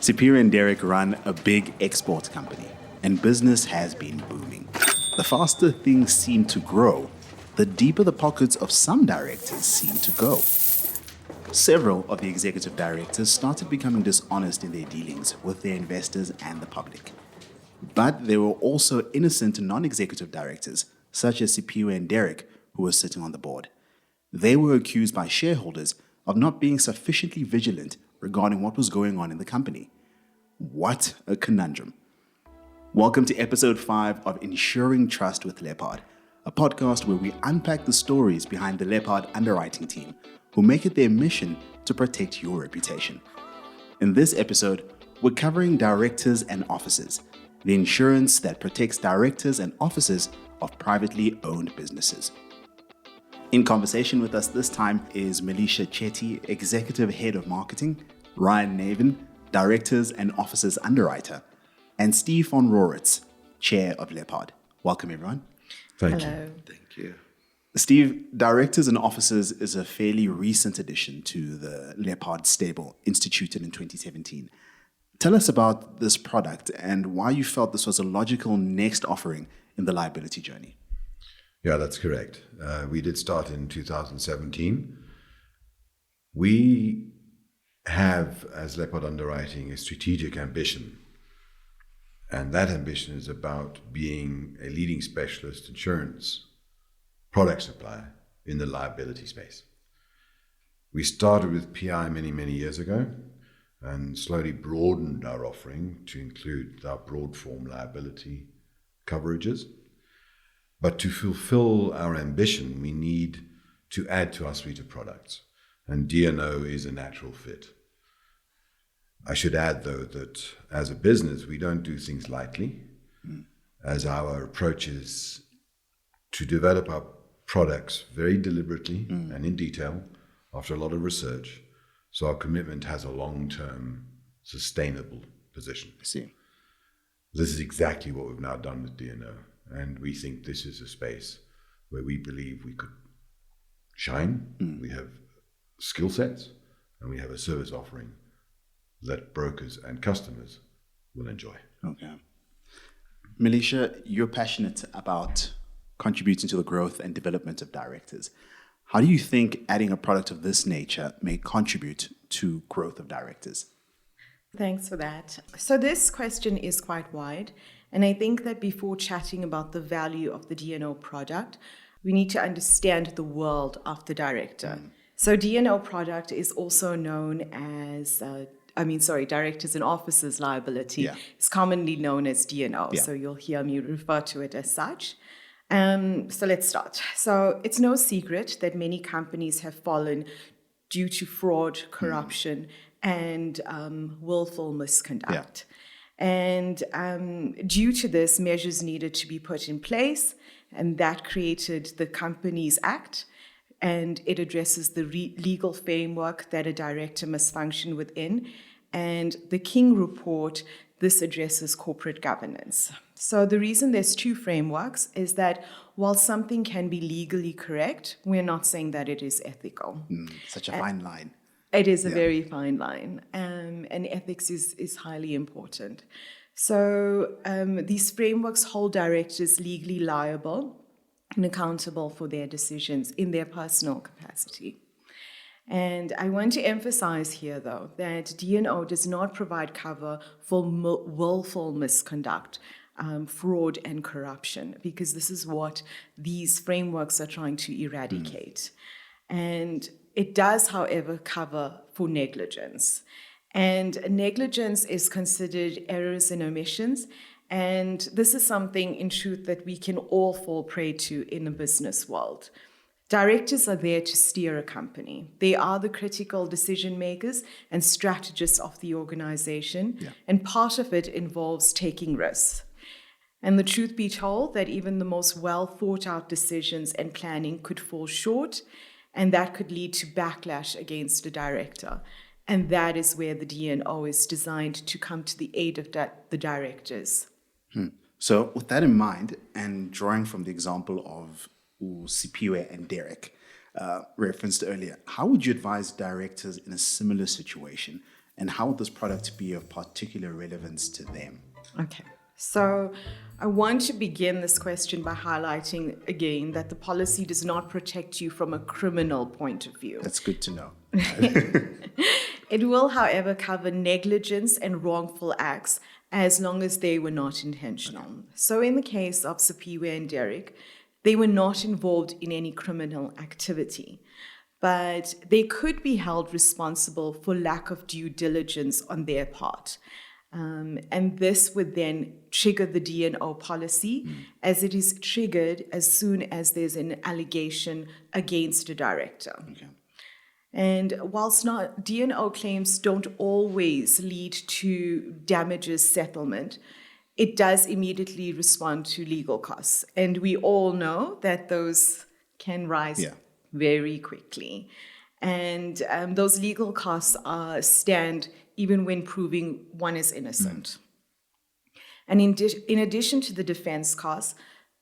Superior and Derek run a big export company, and business has been booming. The faster things seem to grow, the deeper the pockets of some directors seem to go. Several of the executive directors started becoming dishonest in their dealings with their investors and the public. But there were also innocent non-executive directors, such as Superior and Derek, who were sitting on the board. They were accused by shareholders of not being sufficiently vigilant regarding what was going on in the company. What a conundrum. Welcome to episode 5 of Ensuring Trust with Leppard, a podcast where we unpack the stories behind the Leppard underwriting team who make it their mission to protect your reputation. In this episode, we're covering directors and officers, the insurance that protects directors and officers of privately owned businesses. In conversation with us this time is Milesha Chetty, Executive Head of Marketing, Ryan Naven, Directors and Officers Underwriter, and Steve von Roretz, Chair of Leppard. Welcome, everyone. Thank Hello. you. Thank you. Steve, Directors and Officers is a fairly recent addition to the Leppard stable, instituted in 2017. Tell us about this product and why you felt this was a logical next offering in the liability journey. Yeah, that's correct. We did start in 2017. We have, as Leppard Underwriting, a strategic ambition. And that ambition is about being a leading specialist insurance product supplier in the liability space. We started with PI many years ago and slowly broadened our offering to include our broad form liability coverages. But to fulfill our ambition, we need to add to our suite of products, and D&O is a natural fit. I should add, though, that as a business, we don't do things lightly, as our approach is to develop our products very deliberately and in detail after a lot of research, so our commitment has a long-term, sustainable position. I see. This is exactly what we've now done with D&O, and we think this is a space where we believe we could shine. We have skill sets, and we have a service offering that brokers and customers will enjoy. Okay. Milesha, you're passionate about contributing to the growth and development of directors. How do you think adding a product of this nature may contribute to growth of directors? Thanks for that. So this question is quite wide, and I think that before chatting about the value of the D&O product, we need to understand the world of the director. So D&O product is also known as Directors and Officers liability. Yeah. It's commonly known as D&O, Yeah. so you'll hear me refer to it as such. So let's start. So it's no secret that many companies have fallen due to fraud, corruption, and willful misconduct. And due to this, measures needed to be put in place, and that created the Companies Act, and it addresses the legal framework that a director must function within. And the King Report, this addresses corporate governance. So the reason there's two frameworks is that while something can be legally correct, we're not saying that it is ethical. Such a fine line. It is a very fine line, and ethics is highly important. So these frameworks hold directors legally liable and accountable for their decisions in their personal capacity. And I want to emphasize here, though, that D&O does not provide cover for willful misconduct, fraud and corruption, because this is what these frameworks are trying to eradicate. And it does, however, cover for negligence. And negligence is considered errors and omissions. And this is something, in truth, that we can all fall prey to in the business world. Directors are there to steer a company. They are the critical decision makers and strategists of the organization. And part of it involves taking risks. And the truth be told, that even the most well thought out decisions and planning could fall short, and that could lead to backlash against a director. And that is where the D&O is designed to come to the aid of the directors. So with that in mind, and drawing from the example of Superior and Derek referenced earlier, how would you advise directors in a similar situation and how would this product be of particular relevance to them? Okay. So I want to begin this question by highlighting again that the policy does not protect you from a criminal point of view. That's good to know. It will, however, cover negligence and wrongful acts as long as they were not intentional. So in the case of Sipiwe and Derek, they were not involved in any criminal activity, but they could be held responsible for lack of due diligence on their part. And this would then trigger the D&O policy, as it is triggered as soon as there's an allegation against a director. Okay. And whilst not D&O claims don't always lead to damages settlement, it does immediately respond to legal costs. And we all know that those can rise very quickly. And those legal costs stand even when proving one is innocent. And in addition to the defense costs,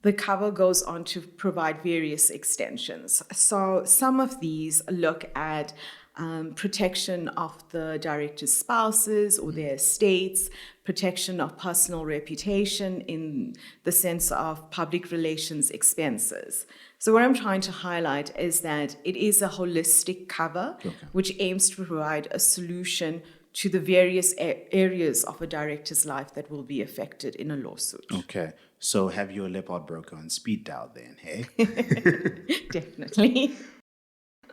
the cover goes on to provide various extensions. So some of these look at protection of the director's spouses or their estates, protection of personal reputation in the sense of public relations expenses. So what I'm trying to highlight is that it is a holistic cover, which aims to provide a solution to the various areas of a director's life that will be affected in a lawsuit. Okay. So have your Leppard broker on speed dial then, hey? Definitely.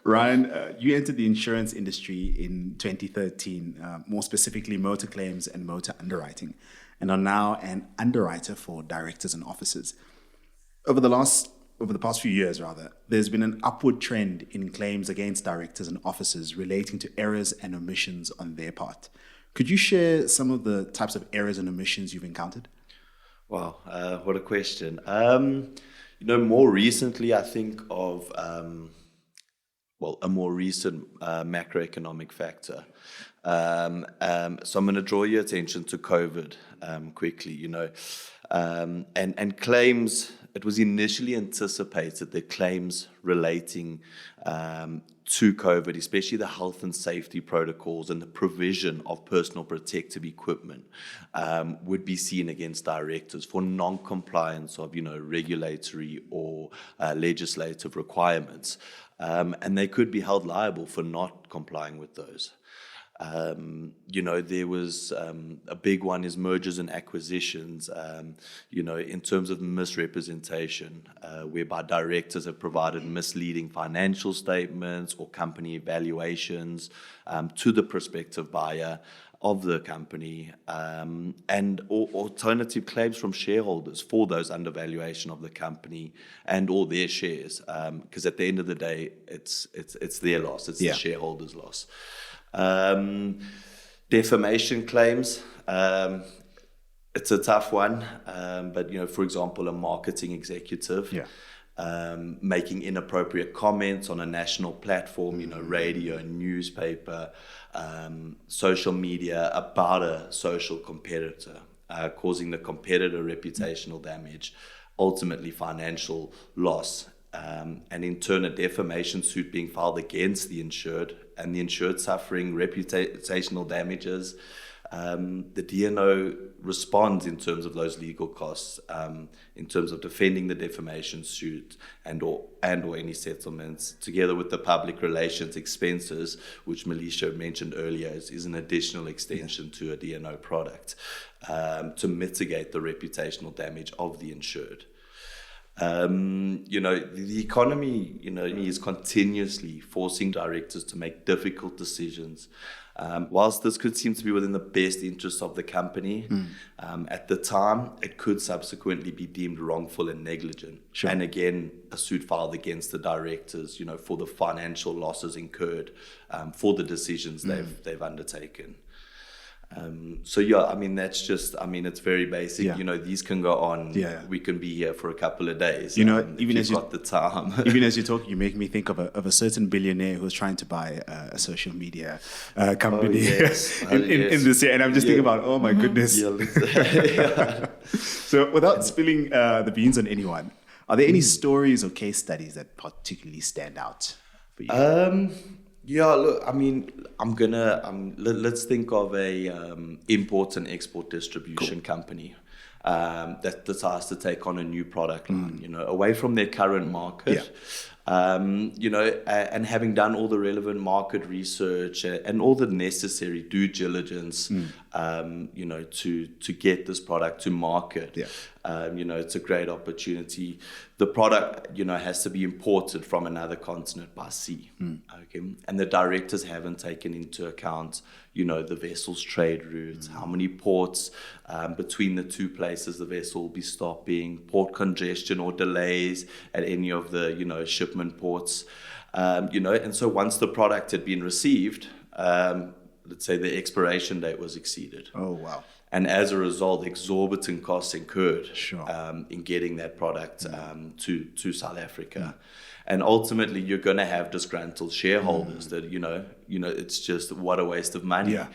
Ryan, you entered the insurance industry in 2013, more specifically motor claims and motor underwriting, and are now an underwriter for directors and officers. Over the past few years, there's been an upward trend in claims against directors and officers relating to errors and omissions on their part. Could you share some of the types of errors and omissions you've encountered? Wow, what a question. More recently, I think of a more recent macroeconomic factor. So I'm going to draw your attention to COVID quickly, and claims. It was initially anticipated that claims relating to COVID, especially the health and safety protocols and the provision of personal protective equipment, would be seen against directors for non-compliance of, regulatory or legislative requirements. And they could be held liable for not complying with those. There was a big one is mergers and acquisitions, in terms of misrepresentation, whereby directors have provided misleading financial statements or company evaluations to the prospective buyer of the company, and alternative claims from shareholders for those undervaluation of the company and or their shares, because at the end of the day, it's their loss, it's the shareholders' loss. Defamation claims, it's a tough one, but for example, a marketing executive making inappropriate comments on a national platform, radio, newspaper, social media about a social competitor, causing the competitor reputational damage, ultimately financial loss. And in turn, a defamation suit being filed against the insured, and the insured suffering reputational damages. The D&O responds in terms of those legal costs, in terms of defending the defamation suit and or any settlements, together with the public relations expenses, which Milesha mentioned earlier, is an additional extension to a D&O product to mitigate the reputational damage of the insured. The economy, is continuously forcing directors to make difficult decisions. Whilst this could seem to be within the best interests of the company, at the time, it could subsequently be deemed wrongful and negligent. Sure. And again, a suit filed against the directors, for the financial losses incurred for the decisions they've undertaken. That's just, it's very basic. Yeah. These can go on. Yeah. We can be here for a couple of days. Even as you've got the time. Even as you talk, you make me think of a certain billionaire who was trying to buy a social media company in this year. And I'm just thinking about, oh my goodness. Yeah. So without spilling the beans on anyone, are there any stories or case studies that particularly stand out for you? Yeah, look, I mean, let's think of a import and export distribution company that decides to take on a new product line, away from their current market. And having done all the relevant market research and all the necessary due diligence, to get this product to market. It's a great opportunity. The product, has to be imported from another continent by sea. Okay, and the directors haven't taken into account, the vessel's trade routes, how many ports between the two places the vessel will be stopping, port congestion or delays at any of the, shipment ports. And so once the product had been received, let's say the expiration date was exceeded. Oh, wow. And as a result, exorbitant costs incurred Sure. in getting that product to South Africa. And ultimately, you're going to have disgruntled shareholders that, it's just what a waste of money. Yeah.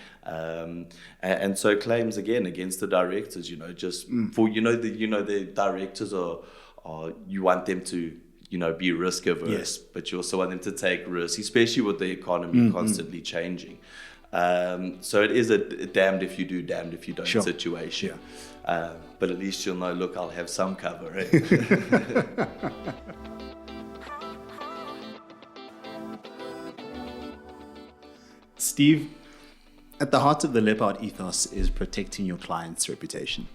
And so claims, again, against the directors, just for, the directors are you want them to, be risk averse, but you also want them to take risks, especially with the economy constantly changing. So it is a damned if you do, damned if you don't situation. Yeah. But at least you'll know, look, I'll have some cover, right? Steve, at the heart of the Leppard ethos is protecting your client's reputation.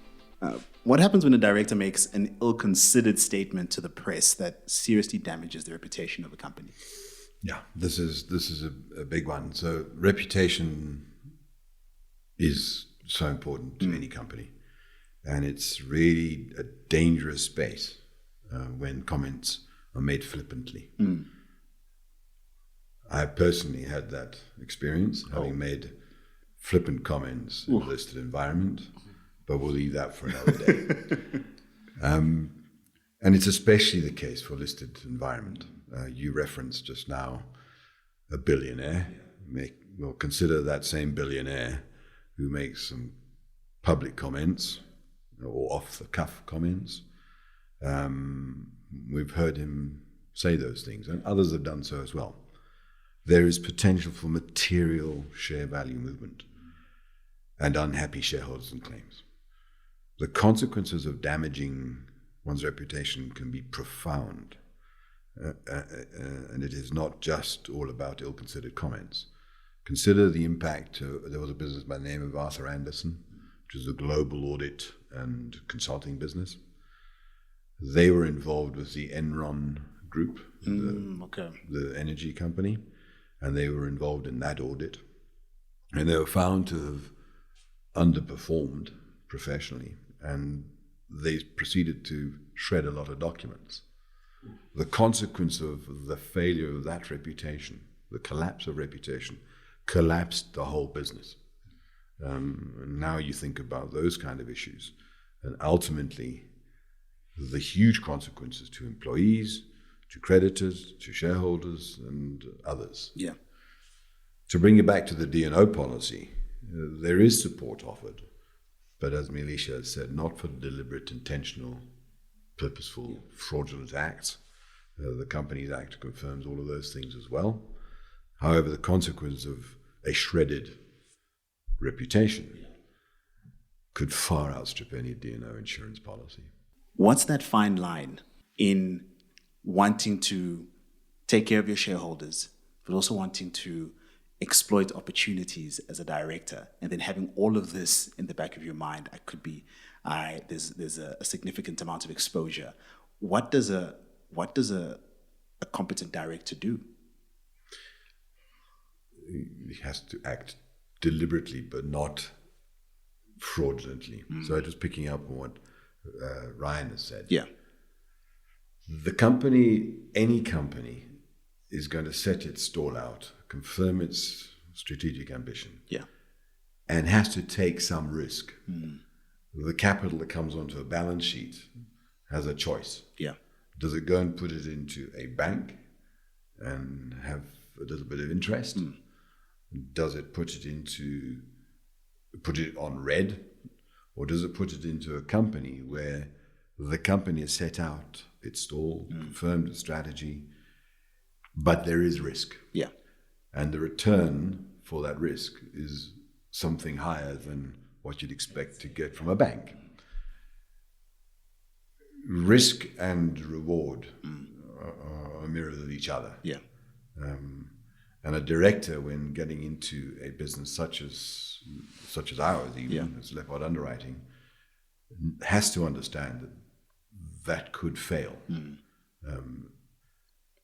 What happens when a director makes an ill-considered statement to the press that seriously damages the reputation of a company? Yeah, this is a big one. So reputation is so important to any company, and it's really a dangerous space when comments are made flippantly. I personally had that experience, having made flippant comments in a listed environment, but we'll leave that for another day. And it's especially the case for listed environment. You referenced just now a billionaire. We'll consider that same billionaire who makes some public comments or off-the-cuff comments. We've heard him say those things, and others have done so as well. There is potential for material share value movement and unhappy shareholders and claims. The consequences of damaging one's reputation can be profound. And it is not just all about ill-considered comments. Consider the impact. There was a business by the name of Arthur Andersen, which is a global audit and consulting business. They were involved with the Enron Group, the energy company, and they were involved in that audit. And they were found to have underperformed professionally, and they proceeded to shred a lot of documents. The consequence of the failure of that reputation, the collapse of reputation, collapsed the whole business. And now you think about those kind of issues, and ultimately the huge consequences to employees, to creditors, to shareholders, and others. Yeah. To bring it back to the D&O policy, there is support offered, but as Milesha has said, not for deliberate, intentional, purposeful, fraudulent acts. The Companies Act confirms all of those things as well. However, the consequence of a shredded reputation could far outstrip any D&O insurance policy. What's that fine line in wanting to take care of your shareholders, but also wanting to exploit opportunities as a director, and then having all of this in the back of your mind? There's a significant amount of exposure. What does a competent director do? He has to act deliberately, but not fraudulently. So I was picking up on what Ryan has said. Yeah. The company, any company, is going to set its stall out, confirm its strategic ambition, and has to take some risk. The capital that comes onto a balance sheet has a choice. Yeah. Does it go and put it into a bank and have a little bit of interest? Does it put it on red, or does it put it into a company where the company has set out its stall, confirmed its strategy, but there is risk? Yeah. And the return for that risk is something higher than what you'd expect to get from a bank. Risk and reward are a mirror of each other. Yeah. And a director, when getting into a business such as ours, even as Leppard Underwriting, has to understand that could fail.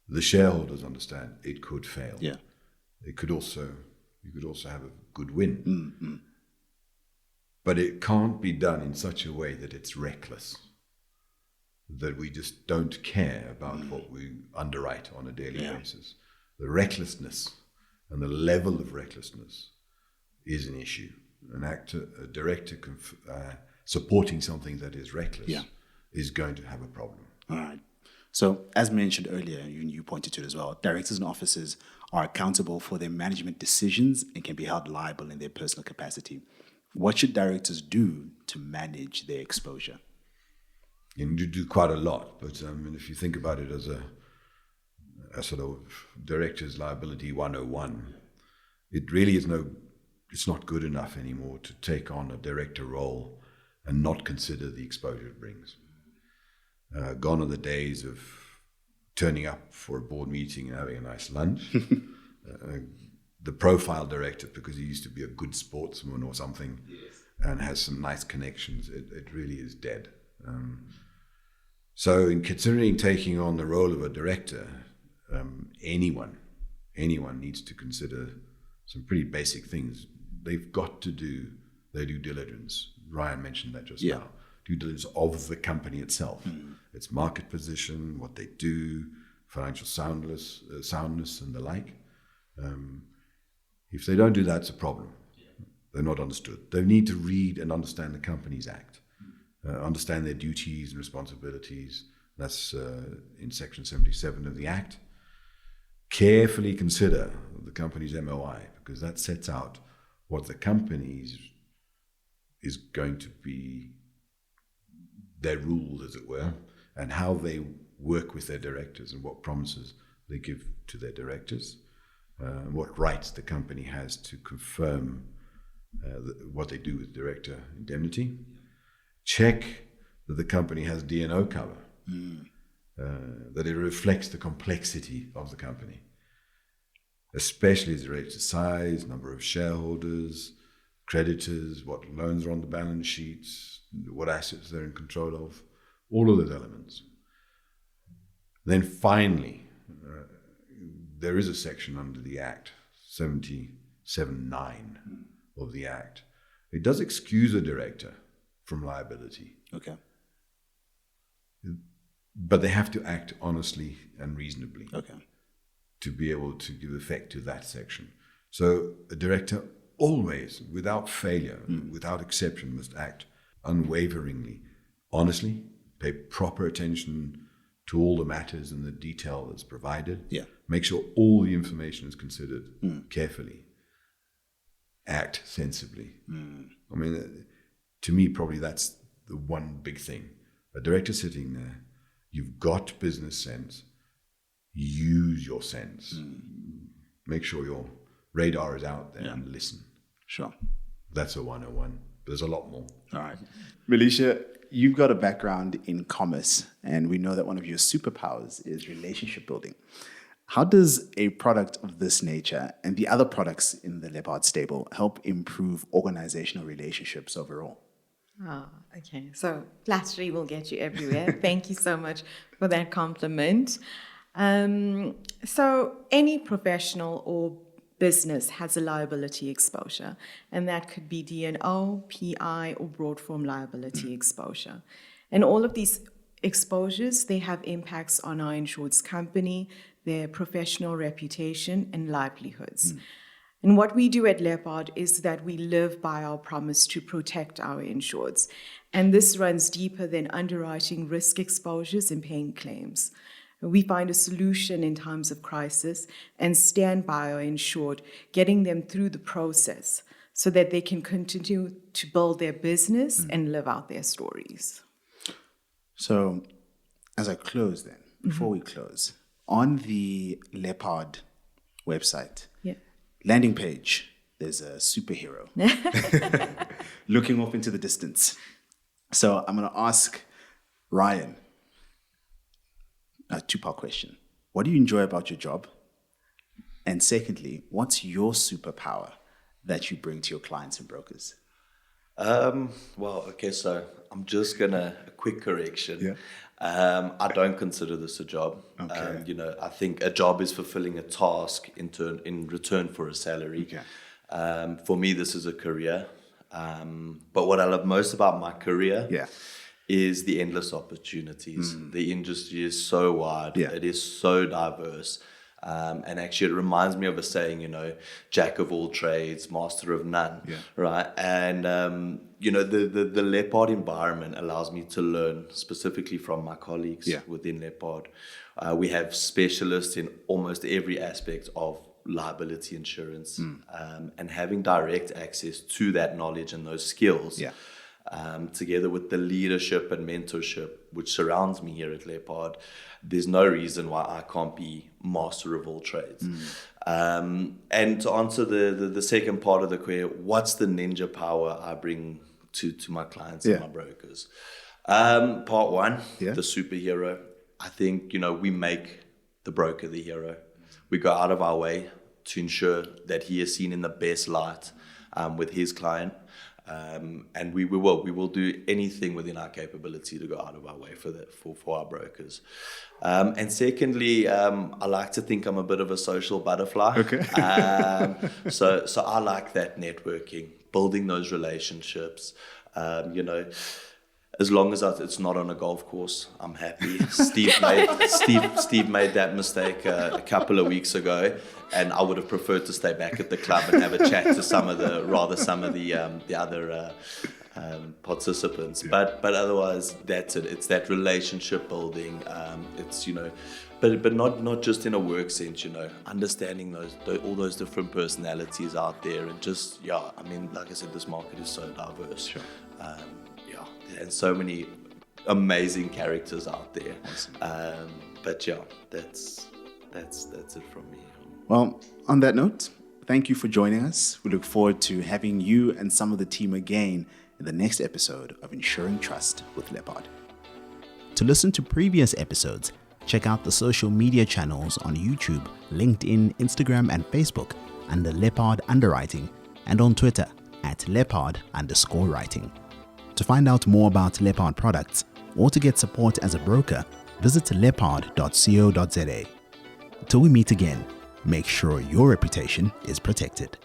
The shareholders understand it could fail. Yeah. You could also have a good win. But it can't be done in such a way that it's reckless, that we just don't care about what we underwrite on a daily basis. The recklessness and the level of recklessness is an issue. A director supporting something that is reckless is going to have a problem. All right. So, as mentioned earlier, you pointed to it as well, directors and officers are accountable for their management decisions and can be held liable in their personal capacity. What should directors do to manage their exposure? And you do quite a lot, but if you think about it as a sort of director's liability 101, it really is it's not good enough anymore to take on a director role and not consider the exposure it brings. Gone are the days of turning up for a board meeting and having a nice lunch. The profile director, because he used to be a good sportsman or something, and has some nice connections, it really is dead. So in considering taking on the role of a director, anyone needs to consider some pretty basic things. They've got to do their due diligence. Ryan mentioned that just now. Due diligence of the company itself, its market position, what they do, financial soundness and the like. If they don't do that, it's a problem. They're not understood. They need to read and understand the Companies Act, understand their duties and responsibilities. That's in Section 77 of the Act. Carefully consider the company's MOI, because that sets out what the company's is going to be, their rules, as it were, and how they work with their directors and what promises they give to their directors, what rights the company has to confirm what they do with director indemnity. Check that the company has D&O cover, that it reflects the complexity of the company, especially as it relates to size, number of shareholders, creditors, what loans are on the balance sheets, what assets they're in control of, all of those elements. Then finally, there is a section under the Act, 77.9 of the Act. It does excuse a director from liability. Okay. But they have to act honestly and reasonably to be able to give effect to that section. So a director always, without failure, without exception, must act unwaveringly, honestly, pay proper attention to all the matters and the detail that's provided. Make sure all the information is considered carefully. Act sensibly. I mean, to me, probably that's the one big thing. A director sitting there, you've got business sense. Use your sense. Make sure your radar is out there and listen. Sure. That's a 101. There's a lot more. All right. Milesha, you've got a background in commerce, and we know that one of your superpowers is relationship building. How does a product of this nature and the other products in the Leppard stable help improve organizational relationships overall? Okay. So flattery will get you everywhere. Thank you so much for that compliment. So any professional or business has a liability exposure, and that could be D&O, PI, or broad form liability exposure. And all of these exposures, they have impacts on our insured's company, their professional reputation, and livelihoods. And what we do at Leppard is that we live by our promise to protect our insureds. And this runs deeper than underwriting risk exposures and paying claims. We find a solution in times of crisis and stand by our insured, getting them through the process so that they can continue to build their business and live out their stories. So, as I close then, before we close, on the Leppard website, landing page, there's a superhero looking off into the distance. So I'm going to ask Ryan a two-part question. What do you enjoy about your job? And secondly, what's your superpower that you bring to your clients and brokers? So I'm just a quick correction. Yeah. I don't consider this a job. Okay. I think a job is fulfilling a task in return for a salary. Okay. For me, this is a career. But what I love most about my career is the endless opportunities. The industry is so wide. Yeah. It is so diverse. And actually, it reminds me of a saying, jack of all trades, master of none, right? And, the Leppard environment allows me to learn specifically from my colleagues within Leppard. We have specialists in almost every aspect of liability insurance, and having direct access to that knowledge and those skills, together with the leadership and mentorship which surrounds me here at Leppard, there's no reason why I can't be master of all trades. And to answer the second part of the question, what's the ninja power I bring to my clients and my brokers? Part one, the superhero. I think, we make the broker the hero. We go out of our way to ensure that he is seen in the best light with his client. And we will do anything within our capability to go out of our way for our brokers. And secondly, I like to think I'm a bit of a social butterfly. Okay. So I like that networking, building those relationships. As long as it's not on a golf course, I'm happy. Steve made that mistake a couple of weeks ago, and I would have preferred to stay back at the club and have a chat to some of the other participants. But otherwise, that's it. It's that relationship building. But not just in a work sense. Understanding all those different personalities out there, and just like I said, this market is so diverse. Sure. And so many amazing characters out there. Awesome. That's it from me. Well, on that note, thank you for joining us. We look forward to having you and some of the team again in the next episode of Ensuring Trust with Leppard. To listen to previous episodes, check out the social media channels on YouTube, LinkedIn, Instagram, and Facebook under Leppard Underwriting, and on Twitter at Leppard_writing. To find out more about Leppard products or to get support as a broker, visit leppard.co.za. Till we meet again, make sure your reputation is protected.